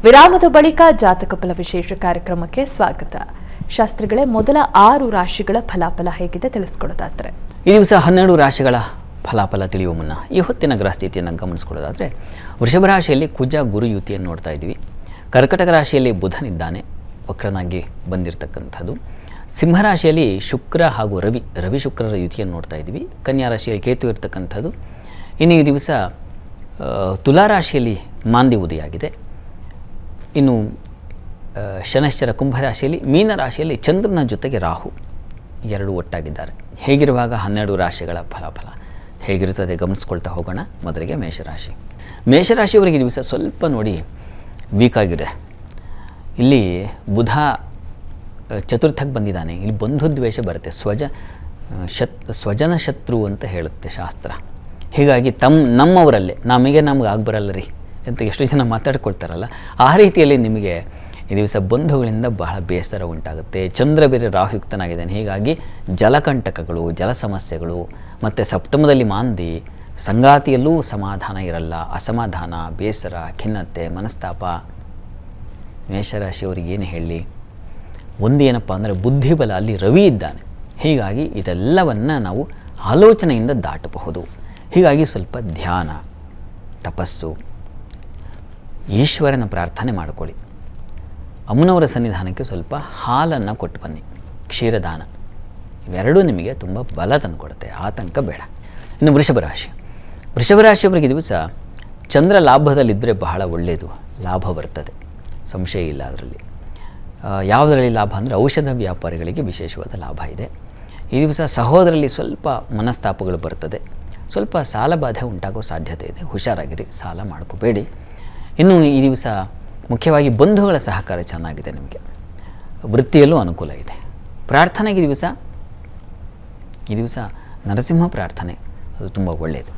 ವಿರಾಮದ ಬಳಿಕ ಜಾತಕ ಫಲ ವಿಶೇಷ ಕಾರ್ಯಕ್ರಮಕ್ಕೆ ಸ್ವಾಗತ. ಶಾಸ್ತ್ರಿಗಳೇ, ಮೊದಲ 6 ರಾಶಿಗಳ ಫಲಾಫಲ ಹೇಗಿದೆ ತಿಳಿಸ್ಕೊಡೋದಾದ್ರೆ? ಈ ದಿವಸ 12 ರಾಶಿಗಳ ಫಲಾಫಲ ತಿಳಿಯುವ ಮುನ್ನ ಈ ಹೊತ್ತಿನ ಗ್ರಹ ಸ್ಥಿತಿಯನ್ನು ಗಮನಿಸ್ಕೊಳ್ಳೋದಾದರೆ, ವೃಷಭ ರಾಶಿಯಲ್ಲಿ ಕುಜ ಗುರು ಯುತಿಯನ್ನು ನೋಡ್ತಾ ಇದ್ವಿ. ಕರ್ಕಟಕ ರಾಶಿಯಲ್ಲಿ ಬುಧನಿದ್ದಾನೆ, ವಕ್ರನಾಗಿ ಬಂದಿರತಕ್ಕಂಥದ್ದು. ಸಿಂಹರಾಶಿಯಲ್ಲಿ ಶುಕ್ರ ಹಾಗೂ ರವಿ ಶುಕ್ರರ ಯುತಿಯನ್ನು ನೋಡ್ತಾ ಇದ್ವಿ. ಕನ್ಯಾ ರಾಶಿಯಲ್ಲಿ ಕೇತು ಇರತಕ್ಕಂಥದ್ದು. ಇನ್ನು ಈ ದಿವಸ ತುಲಾರಾಶಿಯಲ್ಲಿ ಮಾಂದಿ ಉದಯ ಆಗಿದೆ. ಇನ್ನು ಶನೈಶ್ಚರ ಕುಂಭರಾಶಿಯಲ್ಲಿ, ಮೀನರಾಶಿಯಲ್ಲಿ ಚಂದ್ರನ ಜೊತೆಗೆ ರಾಹು ಎರಡು ಒಟ್ಟಾಗಿದ್ದಾರೆ. ಹೇಗಿರುವಾಗ 12 ರಾಶಿಗಳ ಫಲಾಫಲ ಹೇಗಿರುತ್ತದೆ ಗಮನಿಸ್ಕೊಳ್ತಾ ಹೋಗೋಣ. ಮೊದಲಿಗೆ ಮೇಷರಾಶಿಯವರಿಗೆ ದಿವಸ ಸ್ವಲ್ಪ ನೋಡಿ ವೀಕ್ ಆಗಿದೆ. ಇಲ್ಲಿ ಬುಧ ಚತುರ್ಥಕ್ಕೆ ಬಂದಿದ್ದಾನೆ. ಇಲ್ಲಿ ಬಂಧುದ್ವೇಷ ಬರುತ್ತೆ, ಸ್ವಜನ ಶತ್ರು ಅಂತ ಹೇಳುತ್ತೆ ಶಾಸ್ತ್ರ. ಹೀಗಾಗಿ ನಮ್ಮವರಲ್ಲೇ ನಮಗೆ ಆಗ್ಬರಲ್ಲ ರೀ ಅಂತ ಎಷ್ಟು ಜನ ಮಾತಾಡ್ಕೊಳ್ತಾರಲ್ಲ, ಆ ರೀತಿಯಲ್ಲಿ ನಿಮಗೆ ಈ ದಿವಸ ಬಂಧುಗಳಿಂದ ಬಹಳ ಬೇಸರ ಉಂಟಾಗುತ್ತೆ. ಚಂದ್ರ ಬೇರೆ ರಾಹುಯುಕ್ತನಾಗಿದ್ದಾನೆ. ಹೀಗಾಗಿ ಜಲಕಂಟಕಗಳು, ಜಲ ಸಮಸ್ಯೆಗಳು ಮತ್ತು ಸಪ್ತಮದಲ್ಲಿ ಮಾಂದಿ, ಸಂಗಾತಿಯಲ್ಲೂ ಸಮಾಧಾನ ಇರಲ್ಲ. ಅಸಮಾಧಾನ, ಬೇಸರ, ಖಿನ್ನತೆ, ಮನಸ್ತಾಪ. ಮೇಷರಾಶಿಯವರಿಗೆ ಏನು ಹೇಳಿ, ಒಂದು ಏನಪ್ಪ ಅಂದರೆ ಬುದ್ಧಿಬಲ, ಅಲ್ಲಿ ರವಿ ಇದ್ದಾನೆ. ಹೀಗಾಗಿ ಇದೆಲ್ಲವನ್ನು ನಾವು ಆಲೋಚನೆಯಿಂದ ದಾಟಬಹುದು. ಹೀಗಾಗಿ ಸ್ವಲ್ಪ ಧ್ಯಾನ, ತಪಸ್ಸು, ಈಶ್ವರನ ಪ್ರಾರ್ಥನೆ ಮಾಡಿಕೊಳ್ಳಿ. ಅಮ್ಮನವರ ಸನ್ನಿಧಾನಕ್ಕೆ ಸ್ವಲ್ಪ ಹಾಲನ್ನು ಕೊಟ್ಟು ಬನ್ನಿ, ಕ್ಷೀರದಾನ. ಇವೆರಡೂ ನಿಮಗೆ ತುಂಬ ಬಲ ತಂದುಕೊಡುತ್ತೆ, ಆತಂಕ ಬೇಡ. ಇನ್ನು ವೃಷಭ ರಾಶಿಯವರಿಗೆ ದಿವಸ ಚಂದ್ರ ಲಾಭದಲ್ಲಿದ್ದರೆ ಬಹಳ ಒಳ್ಳೆಯದು, ಲಾಭ ಬರ್ತದೆ, ಸಂಶಯ ಇಲ್ಲ ಅದರಲ್ಲಿ. ಯಾವುದರಲ್ಲಿ ಲಾಭ ಅಂದರೆ ಔಷಧ ವ್ಯಾಪಾರಿಗಳಿಗೆ ವಿಶೇಷವಾದ ಲಾಭ ಇದೆ. ಈ ದಿವಸ ಸಹೋದರಲ್ಲಿ ಸ್ವಲ್ಪ ಮನಸ್ತಾಪಗಳು ಬರ್ತದೆ, ಸ್ವಲ್ಪ ಸಾಲ ಬಾಧೆ ಉಂಟಾಗೋ ಸಾಧ್ಯತೆ ಇದೆ. ಹುಷಾರಾಗಿರಿ, ಸಾಲ ಮಾಡ್ಕೋಬೇಡಿ. ಇನ್ನು ಈ ದಿವಸ ಮುಖ್ಯವಾಗಿ ಬಂಧುಗಳ ಸಹಕಾರ ಚೆನ್ನಾಗಿದೆ. ನಿಮಗೆ ವೃತ್ತಿಯಲ್ಲೂ ಅನುಕೂಲ ಇದೆ. ಪ್ರಾರ್ಥನೆಗೆ ಈ ದಿವಸ ನರಸಿಂಹ ಪ್ರಾರ್ಥನೆ, ಅದು ತುಂಬ ಒಳ್ಳೆಯದು.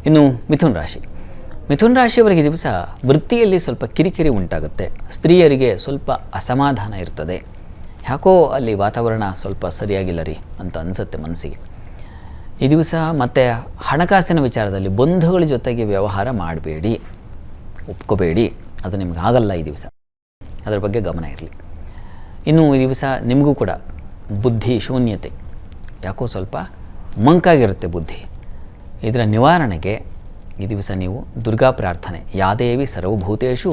ಇನ್ನು ಮಿಥುನ ರಾಶಿಯವರಿಗೆ ದಿವಸ ವೃತ್ತಿಯಲ್ಲಿ ಸ್ವಲ್ಪ ಕಿರಿಕಿರಿ ಉಂಟಾಗುತ್ತೆ. ಸ್ತ್ರೀಯರಿಗೆ ಸ್ವಲ್ಪ ಅಸಮಾಧಾನ ಇರ್ತದೆ. ಯಾಕೋ ಅಲ್ಲಿ ವಾತಾವರಣ ಸ್ವಲ್ಪ ಸರಿಯಾಗಿಲ್ಲ ರೀ ಅಂತ ಅನಿಸುತ್ತೆ ಮನಸ್ಸಿಗೆ. ಈ ದಿವಸ ಮತ್ತು ಹಣಕಾಸಿನ ವಿಚಾರದಲ್ಲಿ ಬಂಧುಗಳ ಜೊತೆಗೆ ವ್ಯವಹಾರ ಮಾಡಬೇಡಿ, ಒಪ್ಕೋಬೇಡಿ, ಅದು ನಿಮ್ಗೆ ಆಗಲ್ಲ ಈ ದಿವಸ. ಅದರ ಬಗ್ಗೆ ಗಮನ ಇರಲಿ. ಇನ್ನು ಈ ದಿವಸ ನಿಮಗೂ ಕೂಡ ಬುದ್ಧಿ ಶೂನ್ಯತೆ, ಯಾಕೋ ಸ್ವಲ್ಪ ಮಂಕಾಗಿರುತ್ತೆ ಬುದ್ಧಿ. ಇದರ ನಿವಾರಣೆಗೆ ಈ ದಿವಸ ನೀವು ದುರ್ಗಾ ಪ್ರಾರ್ಥನೆ, ಯಾದೇವಿ ಸರ್ವಭೂತೇಷು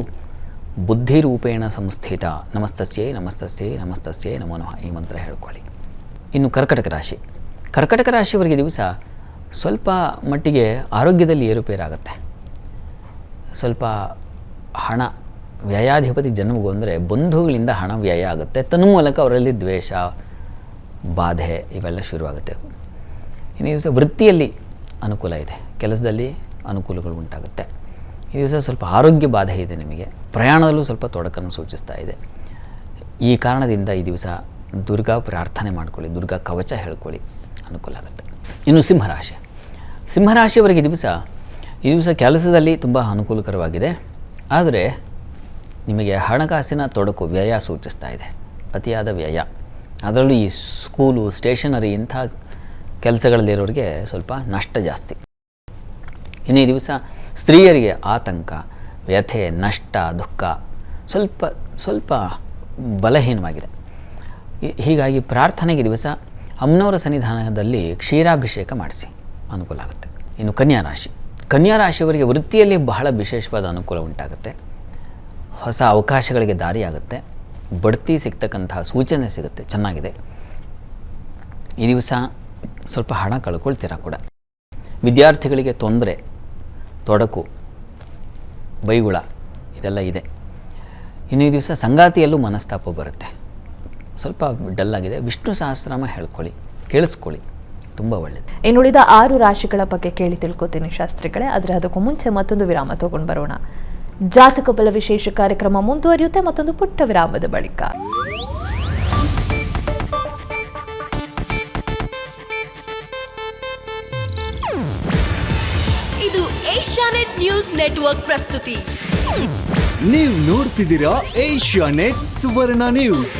ಬುದ್ಧಿರೂಪೇಣ ಸಂಸ್ಥಿತ ನಮಸ್ತಸ್ಯೈ ನಮಸ್ತಸ್ಯೈ ನಮಸ್ತಸ್ಯೈ ನಮೋ ನಮಃ ಈ ಮಂತ್ರ ಹೇಳ್ಕೊಳ್ಳಿ. ಇನ್ನು ಕರ್ಕಟಕ ರಾಶಿಯವರಿಗೆ ದಿವಸ ಸ್ವಲ್ಪ ಮಟ್ಟಿಗೆ ಆರೋಗ್ಯದಲ್ಲಿ ಏರುಪೇರಾಗುತ್ತೆ. ಸ್ವಲ್ಪ ಹಣ ವ್ಯಯಾಧಿಪತಿ ಜನ್ಮಗೂ ಅಂದರೆ ಬಂಧುಗಳಿಂದ ಹಣ ವ್ಯಯ ಆಗುತ್ತೆ. ತನ್ಮೂಲಕ ಅವರಲ್ಲಿ ದ್ವೇಷ, ಬಾಧೆ ಇವೆಲ್ಲ ಶುರುವಾಗುತ್ತೆ. ಇನ್ನು ದಿವಸ ವೃತ್ತಿಯಲ್ಲಿ ಅನುಕೂಲ ಇದೆ, ಕೆಲಸದಲ್ಲಿ ಅನುಕೂಲಗಳು ಉಂಟಾಗುತ್ತೆ. ಈ ದಿವಸ ಸ್ವಲ್ಪ ಆರೋಗ್ಯ ಬಾಧೆ ಇದೆ ನಿಮಗೆ. ಪ್ರಯಾಣದಲ್ಲೂ ಸ್ವಲ್ಪ ತೊಡಕನ್ನು ಸೂಚಿಸ್ತಾ ಇದೆ. ಈ ಕಾರಣದಿಂದ ಈ ದಿವಸ ದುರ್ಗಾ ಪ್ರಾರ್ಥನೆ ಮಾಡ್ಕೊಳ್ಳಿ, ದುರ್ಗಾ ಕವಚ ಹೇಳ್ಕೊಳ್ಳಿ, ಅನುಕೂಲ ಆಗುತ್ತೆ. ಇನ್ನು ಸಿಂಹರಾಶಿಯವರಿಗೆ ಈ ದಿವಸ ಕೆಲಸದಲ್ಲಿ ತುಂಬ ಅನುಕೂಲಕರವಾಗಿದೆ. ಆದರೆ ನಿಮಗೆ ಹಣಕಾಸಿನ ತೊಡಕು, ವ್ಯಯ ಸೂಚಿಸ್ತಾ ಇದೆ, ಅತಿಯಾದ ವ್ಯಯ. ಅದರಲ್ಲೂ ಈ ಸ್ಕೂಲು, ಸ್ಟೇಷನರಿ ಇಂಥ ಕೆಲಸಗಳಲ್ಲಿರೋರಿಗೆ ಸ್ವಲ್ಪ ನಷ್ಟ ಜಾಸ್ತಿ. ಇನ್ನು ಈ ದಿವಸ ಸ್ತ್ರೀಯರಿಗೆ ಆತಂಕ, ವ್ಯಥೆ, ನಷ್ಟ, ದುಃಖ ಸ್ವಲ್ಪ ಬಲಹೀನವಾಗಿದೆ. ಹೀಗಾಗಿ ಪ್ರಾರ್ಥನೆಗೆ ದಿವಸ ಅಮ್ಮನವರ ಸನ್ನಿಧಾನದಲ್ಲಿ ಕ್ಷೀರಾಭಿಷೇಕ ಮಾಡಿಸಿ, ಅನುಕೂಲ ಆಗುತ್ತೆ. ಇನ್ನು ಕನ್ಯಾ ರಾಶಿಯವರಿಗೆ ವೃತ್ತಿಯಲ್ಲಿ ಬಹಳ ವಿಶೇಷವಾದ ಅನುಕೂಲ ಉಂಟಾಗುತ್ತೆ. ಹೊಸ ಅವಕಾಶಗಳಿಗೆ ದಾರಿಯಾಗುತ್ತೆ. ಬಡ್ತಿ ಸಿಗ್ತಕ್ಕಂತಹ ಸೂಚನೆ ಸಿಗುತ್ತೆ, ಚೆನ್ನಾಗಿದೆ. ಈ ದಿವಸ ಸ್ವಲ್ಪ ಹಣ ಕಳ್ಕೊಳ್ತೀರಾ ಕೂಡ. ವಿದ್ಯಾರ್ಥಿಗಳಿಗೆ ತೊಂದರೆ, ತೊಡಕು, ಬೈಗುಳ ಇದೆಲ್ಲ ಇದೆ. ಇನ್ನು ಈ ದಿವಸ ಸಂಗಾತಿಯಲ್ಲೂ ಮನಸ್ತಾಪ ಬರುತ್ತೆ, ಸ್ವಲ್ಪ ಡಲ್ ಆಗಿದೆ. ವಿಷ್ಣು ಸಹಸ್ರನಾಮ ಹೇಳ್ಕೊಳ್ಳಿ, ಕೇಳಿಸ್ಕೊಳ್ಳಿ, ತುಂಬ ಒಳ್ಳೆಯದು. ಇನ್ನುಳಿದ 6 ರಾಶಿಗಳ ಬಗ್ಗೆ ಕೇಳಿ ತಿಳ್ಕೊತೀನಿ ಶಾಸ್ತ್ರಿಗಳೇ. ಆದರೆ ಅದಕ್ಕೂ ಮುಂಚೆ ಮತ್ತೊಂದು ವಿರಾಮ ತಗೊಂಡು ಬರೋಣ. ಜಾತಕ ಬಲ ವಿಶೇಷ ಕಾರ್ಯಕ್ರಮ ಮುಂದುವರಿಯುತ್ತೆ ಮತ್ತೊಂದು ಪುಟ್ಟ ವಿರಾಮದ ಬಳಿಕ. ಇದು ಏಷ್ಯಾನೆಟ್ ನ್ಯೂಸ್ ನೆಟ್ವರ್ಕ್ ಪ್ರಸ್ತುತಿ. ನೀವು ನೋಡ್ತಿದ್ದೀರಾ ಏಷ್ಯಾನೆಟ್ ಸುವರ್ಣ ನ್ಯೂಸ್.